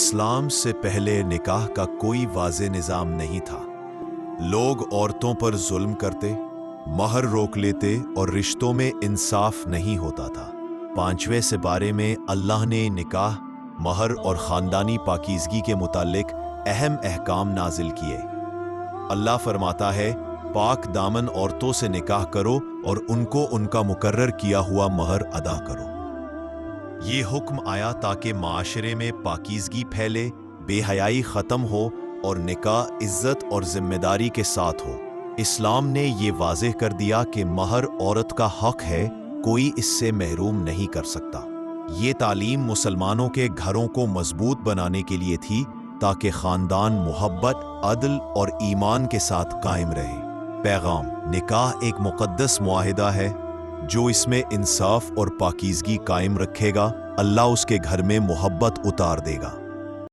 اسلام سے پہلے نکاح کا کوئی واضح نظام نہیں تھا۔ لوگ عورتوں پر ظلم کرتے، مہر روک لیتے اور رشتوں میں انصاف نہیں ہوتا تھا۔ 5ویں سپارے میں اللہ نے نکاح، مہر اور خاندانی پاکیزگی کے متعلق اہم احکام نازل کیے۔ اللہ فرماتا ہے، پاک دامن عورتوں سے نکاح کرو اور ان کو ان کا مقرر کیا ہوا مہر ادا کرو۔ یہ حکم آیا تاکہ معاشرے میں پاکیزگی پھیلے، بے حیائی ختم ہو اور نکاح عزت اور ذمہ داری کے ساتھ ہو۔ اسلام نے یہ واضح کر دیا کہ مہر عورت کا حق ہے، کوئی اس سے محروم نہیں کر سکتا۔ یہ تعلیم مسلمانوں کے گھروں کو مضبوط بنانے کے لیے تھی تاکہ خاندان محبت، عدل اور ایمان کے ساتھ قائم رہے۔ پیغام: نکاح ایک مقدس معاہدہ ہے، جو اس میں انصاف اور پاکیزگی قائم رکھے گا، اللہ اس کے گھر میں محبت اتار دے گا۔